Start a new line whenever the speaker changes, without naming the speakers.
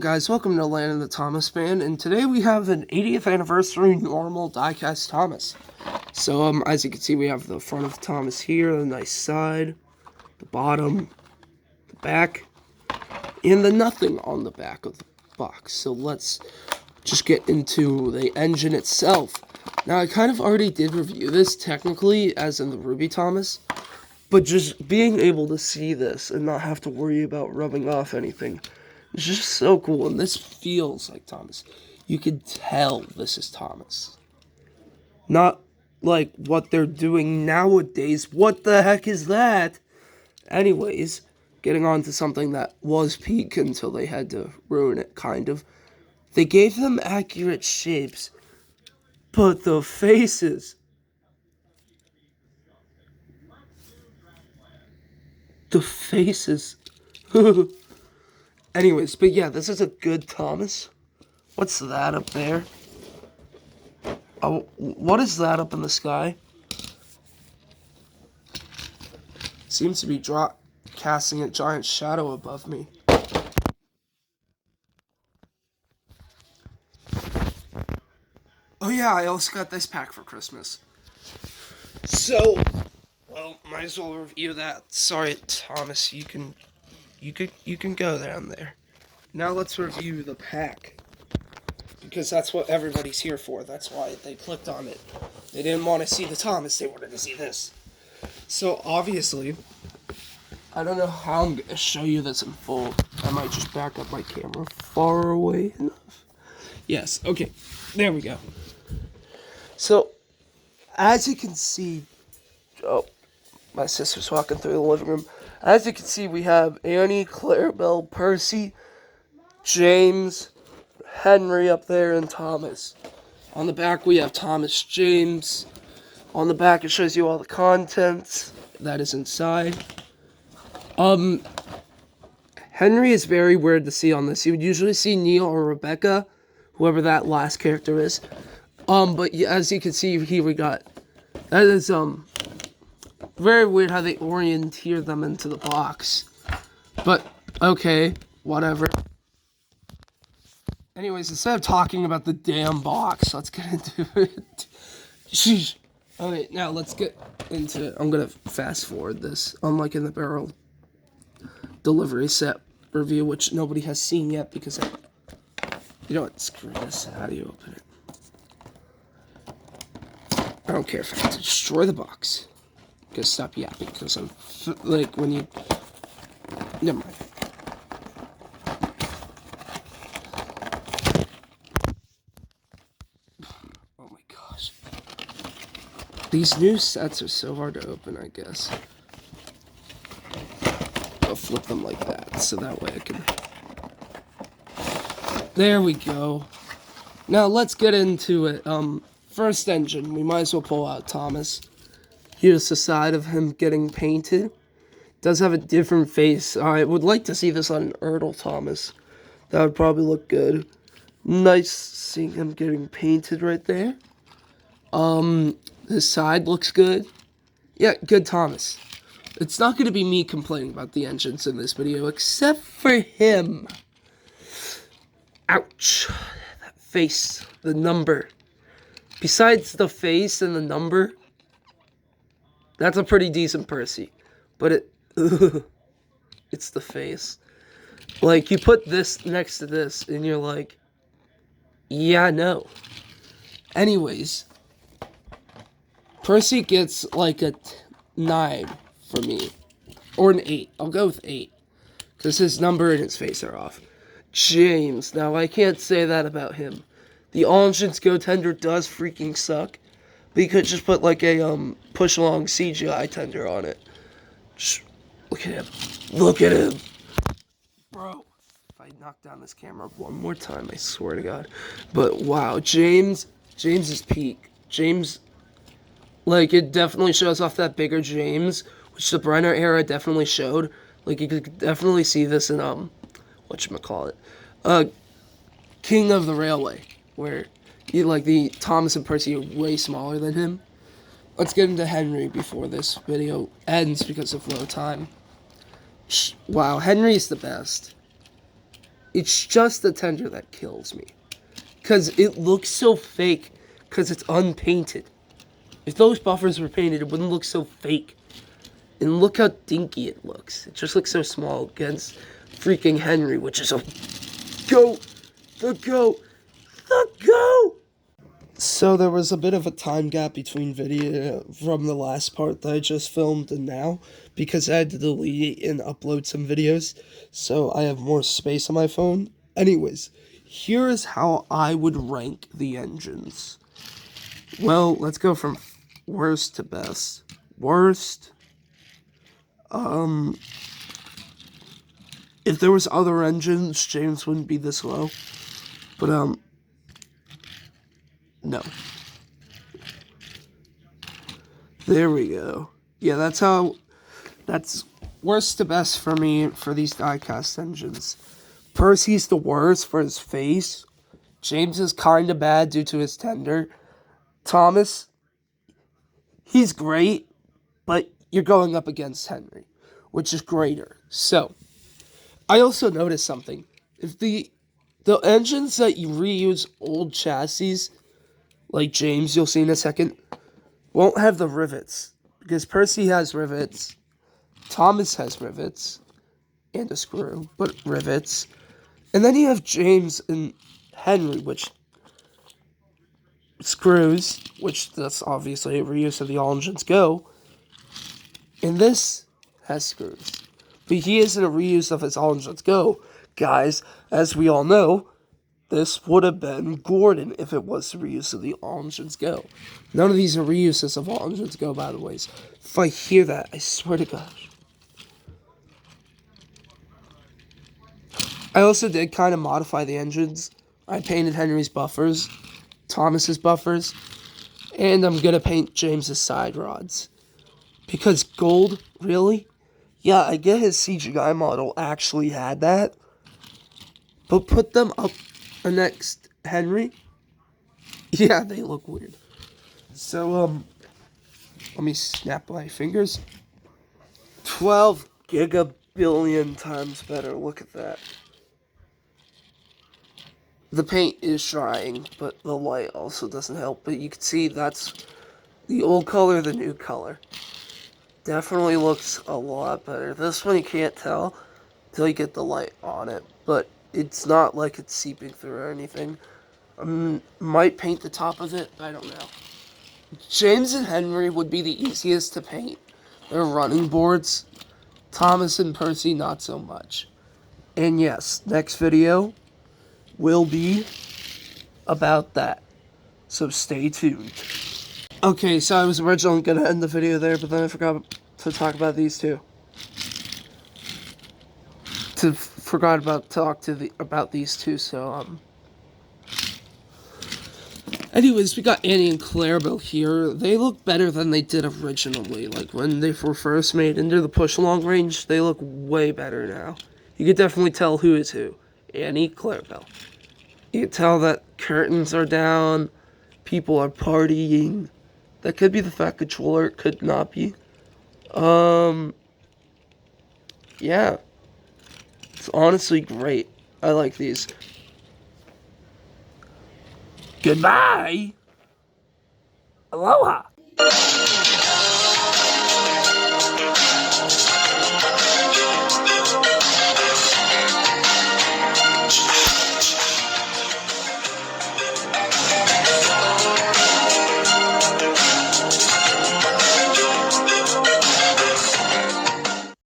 guys, welcome to Land of the Thomas Band, and today we have an 80th anniversary normal diecast Thomas. So, as you can see, we have the front of Thomas here, the nice side, the bottom, the back, and the nothing on the back of the box. So let's just get into the engine itself. Now, I kind of already did review this, technically, as in the Ruby Thomas, but just being able to see this and not have to worry about rubbing off anything, it's just so cool, and this feels like Thomas. You can tell this is Thomas. Not like what they're doing nowadays. What the heck is that? Anyways, getting on to something that was peak until they had to ruin it, kind of. They gave them accurate shapes, but the faces... The faces... Anyways, but yeah, this is a good Thomas. What's that up there? Oh, what is that up in the sky? Seems to be casting a giant shadow above me. Oh yeah, I also got this pack for Christmas. So, well, might as well review that. Sorry, Thomas, you can go down there. Now let's review the pack. Because that's what everybody's here for. That's why they clicked on it. They didn't want to see the Thomas, they wanted to see this. So obviously, I don't know how I'm going to show you this in full. I might just back up my camera far away enough. Yes, okay. There we go. So, as you can see... Oh, my sister's walking through the living room. As you can see, we have Annie, Clarabelle, Percy, James, Henry up there, and Thomas. On the back, we have Thomas James. On the back, it shows you all the contents that is inside. Henry is very weird to see on this. You would usually see Neil or Rebecca, whoever that last character is. But as you can see here, we got... That is, very weird how they orienteer them into the box. But, okay, whatever. Anyways, instead of talking about the damn box, let's get into it. Sheesh. Okay, now let's get into it. I'm gonna fast forward this, unlike in the barrel delivery set review, which nobody has seen yet because you know what, screw this. How do you open it? I don't care if I have to destroy the box. I'm gonna stop yapping because I'm like when you... Never mind. Oh my gosh. These new sets are so hard to open, I guess. I'll flip them like that so that way I can... There we go. Now let's get into it. First engine, we might as well pull out Thomas. Here's the side of him getting painted. Does have a different face. I would like to see this on an Ertl Thomas. That would probably look good. Nice seeing him getting painted right there. His side looks good. Yeah, good Thomas. It's not going to be me complaining about the engines in this video, except for him. Ouch. That face. The number. Besides the face and the number, that's a pretty decent Percy. But it's the face. Like, you put this next to this, and you're like, yeah, no. Anyways, Percy gets like a 9 for me. Or an 8. I'll go with 8. Because his number and his face are off. James. Now, I can't say that about him. The All-Engines Go Tender does freaking suck. But you could just put like a push-along CGI tender on it. Just look at him. Look at him. Bro. If I knock down this camera one more time, I swear to God. But wow, James is peak. James, like, it definitely shows off that bigger James, which the Brenner era definitely showed. Like, you could definitely see this in, whatchamacallit, King of the Railway, where, like, the Thomas and Percy are way smaller than him. Let's get into Henry before this video ends because of low time. Wow, Henry's the best. It's just the tender that kills me. Because it looks so fake, because it's unpainted. If those buffers were painted, it wouldn't look so fake. And look how dinky it looks. It just looks so small against freaking Henry, which is a goat. The goat. The goat. So there was a bit of a time gap between video from the last part that I just filmed and now, because I had to delete and upload some videos, so I have more space on my phone. Anyways, here is how I would rank the engines. Well, let's go from worst to best. Worst, if there was other engines, James wouldn't be this low, but, no. There we go. Yeah, that's worst to best for me for these diecast engines. Percy's the worst for his face. James is kind of bad due to his tender. Thomas, he's great, but you're going up against Henry, which is greater. So, I also noticed something. If the engines that you reuse old chassis, like James, you'll see in a second, won't have the rivets. Because Percy has rivets, Thomas has rivets, and a screw, but rivets. And then you have James and Henry, which screws, which that's obviously a reuse of the All Engines Go. And this has screws. But he isn't a reuse of his All Engines Go. Guys, as we all know, this would have been Gordon if it was the reuse of the All Engines Go. None of these are reuses of All Engines Go, by the way. If I hear that, I swear to God. I also did kind of modify the engines. I painted Henry's buffers, Thomas's buffers, and I'm going to paint James's side rods. Because gold, really? Yeah, I get his CGI model actually had that. But put them up next Henry. Yeah, they look weird. So, let me snap my fingers. 12 gigabillion times better. Look at that. The paint is drying, but the light also doesn't help. But you can see that's the old color, the new color. Definitely looks a lot better. This one you can't tell until you get the light on it. But it's not like it's seeping through or anything. Might paint the top of it. I don't know. James and Henry would be the easiest to paint. They're running boards. Thomas and Percy, not so much. And yes, next video will be about that. So stay tuned. Okay, so I was originally going to end the video there, but then I forgot to talk about these two. Forgot about these two, so, anyways, we got Annie and Clarabelle here. They look better than they did originally. Like, when they were first made into the push-along range, they look way better now. You can definitely tell who is who. Annie, Clarabelle. You can tell that curtains are down, people are partying. That could be the Fat Controller, it could not be. Yeah. It's honestly great. I like these. Goodbye! Aloha!